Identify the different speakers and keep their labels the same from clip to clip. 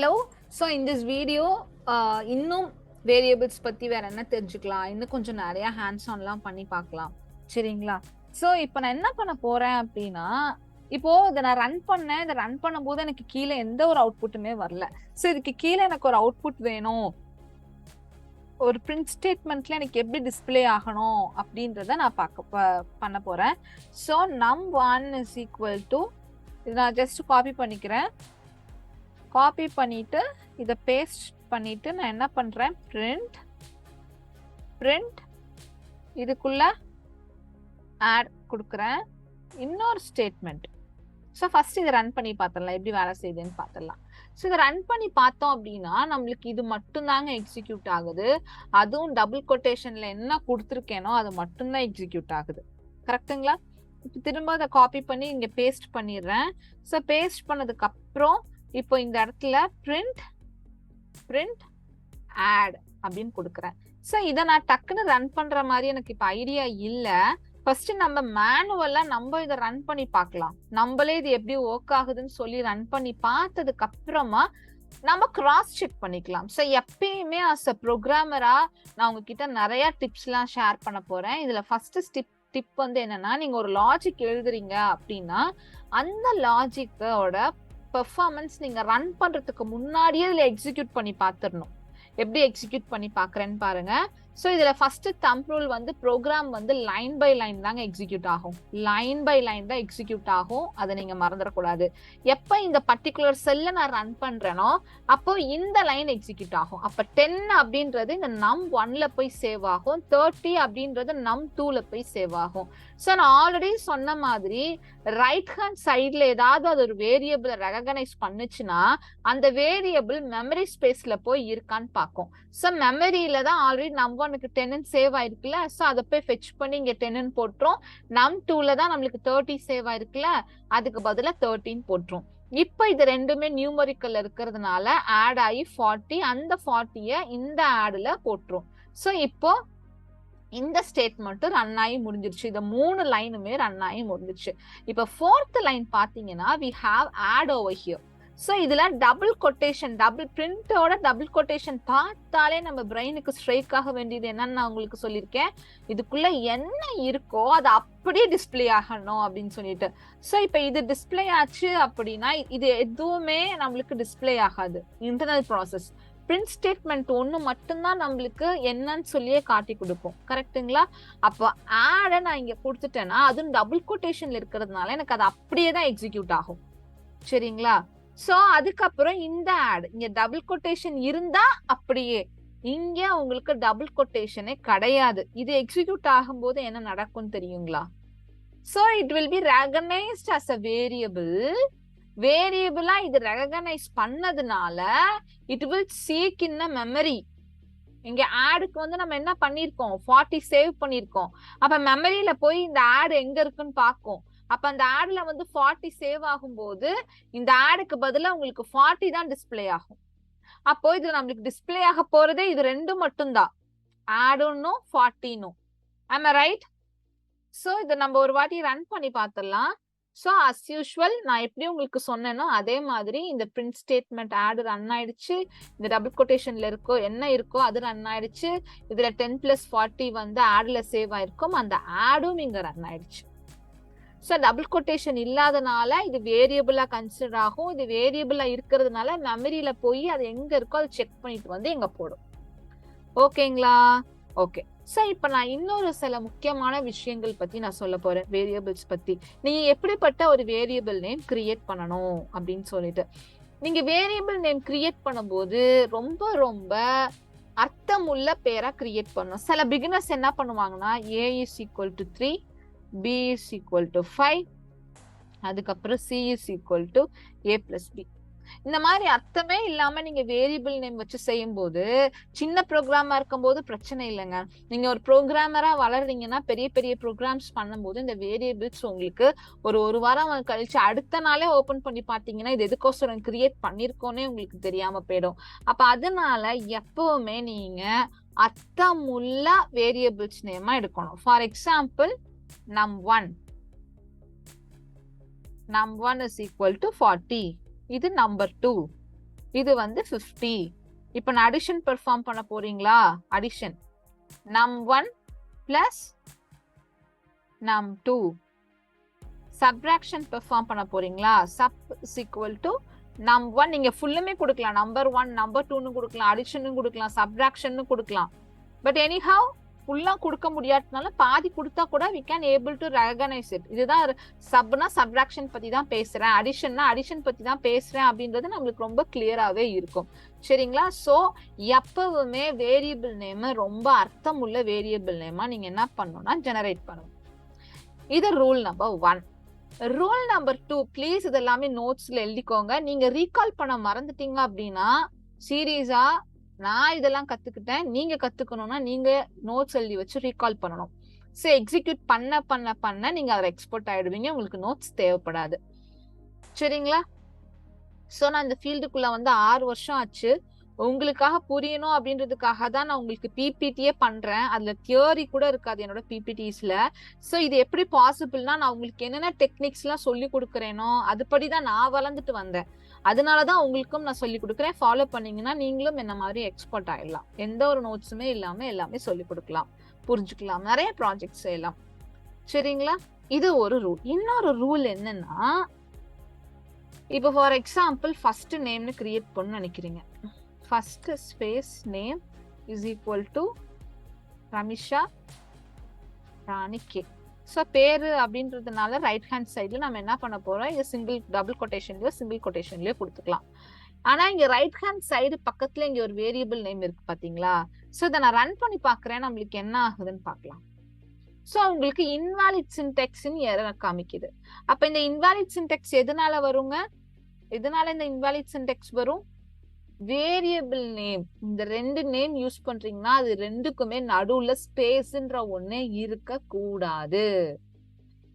Speaker 1: Hello. So in this video, இன்னும் variables பத்தி வேற என்ன தெரிஞ்சுக்கலாம், இன்னும் கொஞ்சம் நிறைய ஹேண்ட்ஸ் ஆன்லாம் பண்ணி பார்க்கலாம். சரிங்களா? ஸோ இப்போ நான் என்ன பண்ண போறேன் அப்படின்னா, இப்போ இதை நான் ரன் பண்ணேன். இதை ரன் பண்ணும்போது எனக்கு கீழே எந்த ஒரு அவுட்புட்டுமே வரல. ஸோ இதுக்கு கீழே எனக்கு ஒரு அவுட்புட் வேணும், ஒரு பிரிண்ட் ஸ்டேட்மெண்ட்ல எனக்கு எப்படி டிஸ்பிளே ஆகணும் அப்படின்றத நான் பண்ண போறேன். So num1 is equal to, இது நான் ஜஸ்ட் காப்பி பண்ணிக்கிறேன். காப்பி பண்ணிட்டு இதை பேஸ்ட் பண்ணிட்டு நான் என்ன பண்றேன், பிரிண்ட் இதுக்குள்ள ஆட் கொடுக்குறேன், இன்னொரு ஸ்டேட்மெண்ட். ஸோ ஃபர்ஸ்ட் இதை ரன் பண்ணி பார்த்துடலாம், எப்படி வேலை செய்யுதுன்னு பார்த்துடலாம். ஸோ இதை ரன் பண்ணி பார்த்தோம் அப்படின்னா நம்மளுக்கு இது மட்டும்தாங்க எக்ஸிக்யூட் ஆகுது. அதுவும் டபுள் கொட்டேஷன்ல என்ன கொடுத்துருக்கேனோ அது மட்டும்தான் எக்ஸிக்யூட் ஆகுது. கரெக்டுங்களா? இப்போ திரும்ப அதை காப்பி பண்ணி இங்க பேஸ்ட் பண்ணிடுறேன். ஸோ பேஸ்ட் பண்ணதுக்கு அப்புறம் இப்போ இந்த இடத்துல பிரிண்ட் ஆட் அப்படின்னு கொடுக்குறேன். ஸோ இதை நான் டக்குன்னு ரன் பண்ற மாதிரி எனக்கு இப்போ ஐடியா இல்லை. ஃபர்ஸ்ட் நம்ம மேனுவலா நம்ம இதை ரன் பண்ணி பார்க்கலாம். நம்மளே இது எப்படி ஒர்க் ஆகுதுன்னு சொல்லி ரன் பண்ணி பார்த்ததுக்கு அப்புறமா நம்ம கிராஸ் செக் பண்ணிக்கலாம். ஸோ எப்பயுமே அஸ் அ ப்ரோக்ராமரா நான் உங்ககிட்ட நிறைய டிப்ஸ்லாம் ஷேர் பண்ண போறேன். இதுல ஃபர்ஸ்ட் டிப் வந்து என்னன்னா, நீங்க ஒரு லாஜிக் எழுதுறீங்க அப்படின்னா அந்த லாஜிக்கோட பெர்ஃபார்மன்ஸ் நீங்க ரன் பண்றதுக்கு முன்னாடியே இதுல எக்ஸிக்யூட் பண்ணி பார்த்துடணும். எப்படி எக்ஸிக்யூட் பண்ணி பாக்குறேன்னு பாருங்க. ஸோ இதுல ஃபர்ஸ்ட் தம்ப் ரூல் வந்து ப்ரோக்ராம் வந்து லைன் பை லைன் தாங்க எக்ஸிக்யூட் ஆகும். லைன் பை லைன் தான் எக்ஸிக்யூட் ஆகும், அதை நீங்க மறந்துடக்கூடாது. எப்ப இந்த பர்டிகுலர் செல்ல நான் ரன் பண்றேனோ அப்போ இந்த லைன் எக்ஸிக்யூட் ஆகும். அப்ப 10 அப்படின்றது இந்த num1ல போய் சேவ் ஆகும், 30 அப்படின்றது num2ல போய் சேவ் ஆகும். ஸோ நான் ஆல்ரெடி சொன்ன மாதிரி ரைட் ஹேண்ட் சைட்ல ஏதாவது அது ஒரு வேரியபிளை ரெகனைஸ் பண்ணுச்சுன்னா அந்த வேரியபிள் மெமரி ஸ்பேஸ்ல போய் இருக்கான்னு பார்க்கும். ஸோ மெமரியில தான் ஆல்ரெடி num1க்கு 10 சேவ் ஆயிருக்குல்ல, ஸோ அதை போய் ஃபெச் பண்ணி இங்க 10 போட்டுரும். num2ல தான் நம்மளுக்கு 30 சேவ் ஆயிருக்குல்ல, அதுக்கு பதிலா 13 போட்டுரும். இப்போ இது ரெண்டுமே நியூமரிக்கல் இருக்கிறதுனால ஆட் ஆகி 40, அந்த 40ய இந்த ஆட்ல போட்டுரும். ஸோ இப்போ இந்த ஸ்டேட்மெண்ட் ரன் ஆகி முடிஞ்சிருச்சு. இந்த 3 லைனுமே ரன் ஆகி முடிஞ்சிருச்சு. இப்போ 4th லைன் பாத்தீங்கன்னா we have add over here. So இதுல டபுள் கொட்டேஷன், டபுள் பிரிண்டோட டபுள் கொட்டேஷன் பார்த்தாலே நம்ம பிரெயினுக்கு ஸ்ட்ரைக் ஆக வேண்டியது என்னன்னு நான் உங்களுக்கு சொல்லியிருக்கேன். இதுக்குள்ள என்ன இருக்கோ அது அப்படியே டிஸ்பிளே ஆகணும் அப்படின்னு சொல்லிட்டு. ஸோ இப்போ இது டிஸ்பிளே ஆச்சு அப்படின்னா இது எதுவுமே நம்மளுக்கு டிஸ்பிளே ஆகாது. இன்டர்னல் ப்ராசஸ் பிரிண்ட் ஸ்டேட்மெண்ட் ஒன்று மட்டும்தான் நம்மளுக்கு என்னன்னு சொல்லியே காட்டி கொடுக்கும். கரெக்டுங்களா? அப்போ ஆட நான் இங்க கொடுத்துட்டேன்னா அதுவும் டபுள் கொட்டேஷன்ல இருக்கிறதுனால எனக்கு அது அப்படியே தான் எக்ஸிக்யூட் ஆகும். சரிங்களா? சோ அதுக்கப்புறம் இந்த ஆட் இங்க டபுள் கொட்டேஷன் இருந்தா அப்படியே, இங்க உங்களுக்கு டபுள் கொட்டேஷனே கிடையாது. இது எக்ஸிக்யூட் ஆகும்போது என்ன நடக்கும் தெரியுங்களா? So it will be recognised as a variable. வேரியபிளா இது ரெகனைஸ் பண்ணதுனால it will seek in memory. இங்க ஆடுக்கு வந்து நம்ம என்ன பண்ணிருக்கோம், 40 சேவ் பண்ணிருக்கோம். அப்ப மெமரியில போய் இந்த ஆட் எங்க இருக்குன்னு பாக்கும். அப்ப அந்த ஆட்ல வந்து 40 சேவ் ஆகும் போது இந்த ஆடுக்கு பதிலா உங்களுக்கு 40 தான் டிஸ்பிளே ஆகும். அப்போ இது நம்மளுக்கு டிஸ்பிளே ஆக போறதே இது ரெண்டும் மட்டும்தான், ஆடும் 40. am I right? சோ இதை நம்ம ஒரு வாட்டி ரன் பண்ணி பார்த்துடலாம். ஸோ அஸ் யூஷுவல் நான் எப்படி உங்களுக்கு சொன்னேனோ அதே மாதிரி இந்த பிரிண்ட் ஸ்டேட்மெண்ட் ஆட் ரன் ஆயிடுச்சு. இந்த டபுள் கொட்டேஷன்ல இருக்கோ என்ன இருக்கோ அது ரன் ஆயிடுச்சு. இதுல 10 + 40 வந்து ஆட்ல சேவ் ஆயிருக்கும், அந்த ஆடும் இங்க ரன் ஆயிடுச்சு. ஸோ டபுள் கொட்டேஷன் இல்லாதனால இது வேரியபிளா கன்சிடர் ஆகும். இது வேரியபிளா இருக்கிறதுனால மெமரியில போய் அது எங்க இருக்கோ அதை செக் பண்ணிட்டு வந்து எங்க போடும். ஓகேங்களா? ஓகே. ஸோ இப்போ நான் இன்னொரு சில முக்கியமான விஷயங்கள் பத்தி நான் சொல்ல போறேன், வேரியபிள்ஸ் பத்தி. நீங்க எப்படிப்பட்ட ஒரு வேரியபிள் நேம் கிரியேட் பண்ணணும் அப்படின்னு சொல்லிட்டு. நீங்க வேரியபிள் நேம் கிரியேட் பண்ணும்போது ரொம்ப ரொம்ப அர்த்தமுள்ள பேரா கிரியேட் பண்ணணும். சில பிகினர்ஸ் என்ன பண்ணுவாங்கன்னா a is equal to 3, b is equal to 5, அதுக்கப்புறம் c is equal to a plus b. இந்த மாதிரி அர்த்தமே இல்லாம நீங்க வேரியபிள் நேம் வச்சு செய்யும் போது சின்ன ப்ரோக்ராமா இருக்கும் போது பிரச்சனை இல்லைங்க. நீங்க ஒரு ப்ரோக்ராமரா வளர்றீங்கன்னா பெரிய பெரிய ப்ரோக்ராம்ஸ் பண்ணும்போது இந்த வேரியபிள்ஸ் உங்களுக்கு ஒரு வாரம் கழிச்சு அடுத்த நாளே ஓபன் பண்ணி பாத்தீங்கன்னா இது எதுக்கோசரம் கிரியேட் பண்ணிருக்கோன்னே உங்களுக்கு தெரியாம போயிடும். அப்ப அதனால எப்பவுமே நீங்க அர்த்தமுள்ள வேரியபிள்ஸ் நேமா எடுக்கணும். For example num1 is equal to 40. இது number 2. இது வந்து 50. இப்ப நான் அடிஷன் பெர்ஃபார்ம் பண்ண போறீங்களா? Addition num1 plus num2. Subtraction perform பண்ண போறீங்களா? Sub is equal to num1. நீங்க ஃபுல்லுமே கொடுக்கலாம், நம்பர் 1 நம்பர் 2ன்னு கொடுக்கலாம், அடிஷன் கொடுக்கலாம், சப்ட்ராக்ஷன் கொடுக்கலாம். பட் எனிஹவ் ஃபுல்லா கொடுக்க முடியாதனால பாதி கொடுத்தா கூட we can able to recognize it. இதுதான் சப்னா சப்ட்ராக்ஷன் பத்தி தான் பேசுறேன், அடிஷன்னா அடிஷன் பத்தி தான் பேசுறேன் அப்படின்றது நம்மளுக்கு ரொம்ப கிளியராவே இருக்கும். சரிங்களா? சோ எப்பவுமே வேரியபிள் நேம் ரொம்ப அர்த்தமுள்ள வேரியபிள் நேமா நீங்க என்ன பண்ணணும்னா ஜெனரேட் பண்ணணும். இது rule number 1. Rule number 2, please இது எல்லாமே நோட்ஸ்ல எழுதிக்கோங்க. நீங்க ரீகால் பண்ண மறந்துட்டீங்க அப்படின்னா சீரியஸா நான் இதெல்லாம் கத்துக்கிட்டேன், நீங்க கத்துக்கணும்னா நீங்க நோட்ஸ் எழுதி வச்சு ரீகால் பண்ணணும். சோ எக்ஸிக்யூட் பண்ண பண்ண பண்ண நீங்க அதை எக்ஸ்போர்ட் ஆயிடுவீங்க, உங்களுக்கு நோட்ஸ் தேவைப்படாது. சரிங்களா? சோ நான் இந்த ஃபீல்டுக்குள்ள வந்து 6 வருஷம் ஆச்சு. உங்களுக்காக புரியணும் அப்படின்றதுக்காக தான் நான் உங்களுக்கு பிபிடியே பண்றேன். அதுல தியரி கூட இருக்காது என்னோட பிபிடிஸ்ல. சோ இது எப்படி பாசிபிள்னா நான் உங்களுக்கு என்னென்ன டெக்னிக்ஸ் எல்லாம் சொல்லி கொடுக்குறேனோ அதுபடிதான் நான் வளர்ந்துட்டு வந்தேன். அதனாலதான் உங்களுக்கும் நான் சொல்லி கொடுக்குறேன். ஃபாலோ பண்ணீங்கன்னா நீங்களும் என்ன மாதிரி எக்ஸ்பர்ட் ஆயிடலாம். எந்த ஒரு நோட்ஸுமே இல்லாம எல்லாமே சொல்லி கொடுக்கலாம், புரிஞ்சுக்கலாம், நிறைய ப்ராஜெக்ட்ஸ் செய்யலாம். சரிங்களா? இது ஒரு ரூல். இன்னொரு ரூல் என்னன்னா, இப்போ ஃபார் எக்ஸாம்பிள் ஃபர்ஸ்ட் நேம்னு கிரியேட் பண்ணு நினைக்கிறீங்க. First space name is equal to Ramisha Rani K. So பேரு அப்படின்றதுனால ரைட் ஹேண்ட் சைட்ல நம்ம என்ன பண்ண போறோம், இது சிங்கிள் டபுள் கொட்டேஷன்லயோ சிங்கிள் கொட்டேஷன்லயோ கொடுத்துக்கலாம். ஆனா இங்க ரைட் ஹேண்ட் சைடு பக்கத்துல இங்க ஒரு வேரியபிள் நேம் இருக்கு பாத்தீங்களா? ஸோ இதை நான் ரன் பண்ணி பாக்குறேன், நம்மளுக்கு என்ன ஆகுதுன்னு பாக்கலாம். சோ உங்களுக்கு இன்வாலிட் சின்டெக்ஸ்ன்னு எரர் காமிக்குது. அப்ப இந்த இன்வாலிட் சின்டெக்ஸ் எதனால வருங்க? எதனால இந்த இன்வாலிட் சின்டெக்ஸ் வரும்? வேரியபிள் நேம், இந்த 2 நேம் யூஸ் பண்றீங்கன்னா அது ரெண்டுக்குமே நடுவுல ஸ்பேஸ்ன்ற ஒண்ணு இருக்க கூடாது.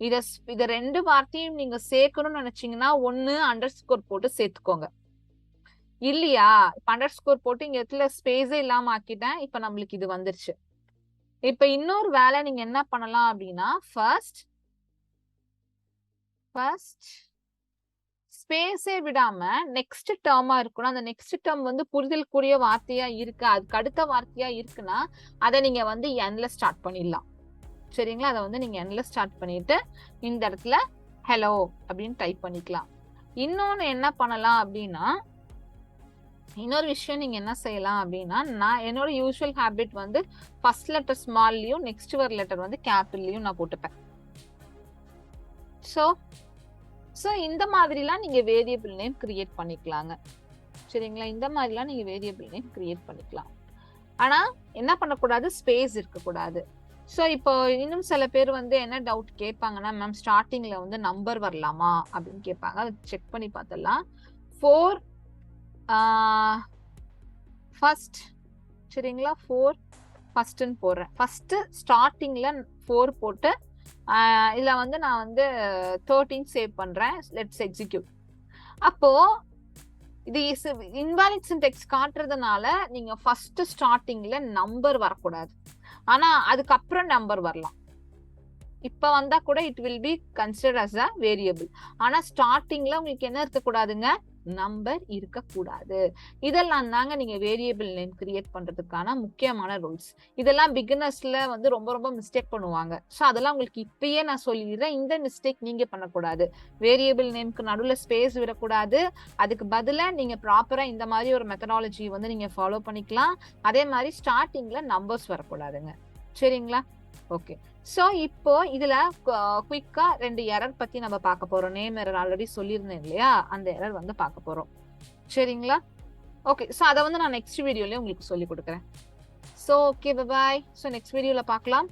Speaker 1: இத 2 வார்த்தையும் நீங்க சேர்க்கணும்னு நினைச்சீங்கன்னா ஒண்ணு அண்டர்ஸ்கோர் போட்டு சேர்த்துக்கோங்க. இல்லையா? இப்ப அண்டர்ஸ்கோர் போட்டு இங்க இடத்துல ஸ்பேஸே இல்லாம ஆக்கிட்டேன். இப்ப நம்மளுக்கு இது வந்துருச்சு. இப்ப இன்னொரு வேலை நீங்க என்ன பண்ணலாம் அப்படின்னா, ஃபர்ஸ்ட் ஸ்பேஸே விடாம நெக்ஸ்ட் டேர்மா இருக்கணும். அந்த நெக்ஸ்ட் டேர்ம் வந்து புரிதல் கூடிய வார்த்தையா இருக்கு, அதுக்கு அடுத்த வார்த்தையா இருக்குன்னா அதை நீங்க வந்து என்ல ஸ்டார்ட் பண்ணிடலாம். சரிங்களா? அதை வந்து நீங்க என்ல ஸ்டார்ட் பண்ணிட்டு இந்த இடத்துல ஹலோ அப்படின்னு டைப் பண்ணிக்கலாம். இன்னொன்னு என்ன பண்ணலாம் அப்படின்னா, இன்னொரு விஷயம் நீங்க என்ன செய்யலாம் அப்படின்னா, நான் என்னோட யூசுவல் ஹேபிட் வந்து ஃபர்ஸ்ட் லெட்டர் ஸ்மால்லயும் நெக்ஸ்ட் வர லெட்டர் வந்து கேபிட்டல்லயும் நான் போட்டுப்பேன். சோ இந்த மாதிரிலாம் நீங்க வேரியபிள் நேம் கிரியேட் பண்ணிக்கலாங்க. சரிங்களா? இந்த மாதிரிலாம் நீங்க வேரியபிள் நேம் கிரியேட் பண்ணிக்கலாம். ஆனா என்ன பண்ணக்கூடாது, ஸ்பேஸ் இருக்கக்கூடாது. சோ இப்போ இன்னும் சில பேர் வந்து என்ன டவுட் கேட்பாங்கன்னா, மேம் ஸ்டார்டிங்ல வந்து நம்பர் வரலாமா அப்படின்னு கேட்பாங்க. அதை செக் பண்ணி பார்த்தலாம். 4 ஃபர்ஸ்ட், சரிங்களா? 4 ஃபர்ஸ்ட்னு போடுறேன். ஃபர்ஸ்ட் ஸ்டார்டிங்ல 4 போட்டு இதுல வந்து நான் வந்து 13 சேவ் பண்றேன். Let's execute. அப்போ இது இன்வாலிட் சின்டெக்ஸ் காட்டுறதுனால நீங்க ஃபர்ஸ்ட் ஸ்டார்டிங்ல நம்பர் வரக்கூடாது, ஆனா அதுக்கப்புறம் நம்பர் வரலாம். இப்ப வந்தா கூட it will be considered as a variable. ஆனா ஸ்டார்டிங்ல உங்களுக்கு என்ன இருக்கக்கூடாதுங்க, நம்பர் இருக்கக்கூடாது. இதெல்லாம் தாங்க நீங்க வேரியபிள் நேம் கிரியேட் பண்றதுக்கான முக்கியமான ரூல்ஸ். இதெல்லாம் பிகினர்ஸ்ல வந்து ரொம்ப ரொம்ப மிஸ்டேக் பண்ணுவாங்க. சோ அதெல்லாம் உங்களுக்கு இப்பயே நான் சொல்லிடுறேன், இந்த மிஸ்டேக் நீங்க பண்ணக்கூடாது. வேரியபிள் நேம்க்கு நடுவுல ஸ்பேஸ் விடக்கூடாது. அதுக்கு பதிலா நீங்க ப்ராப்பரா இந்த மாதிரி ஒரு மெத்தடாலஜி வந்து நீங்க ஃபாலோ பண்ணிக்கலாம். அதே மாதிரி ஸ்டார்டிங்ல நம்பர்ஸ் வரக்கூடாதுங்க. சரிங்களா? ஓகே. சோ இப்போ இதுல குயிக்கா 2 எரர் பத்தி நம்ம பார்க்க போறோம். நேம் எரர் ஆல்ரெடி சொல்லியிருந்தேன் இல்லையா, அந்த எரர் வந்து பார்க்க போறோம். சரிங்களா? ஓகே. சோ அதை வந்து நான் நெக்ஸ்ட் வீடியோலயே உங்களுக்கு சொல்லி கொடுக்குறேன். So okay, bye. So next வீடியோல பார்க்கலாம்.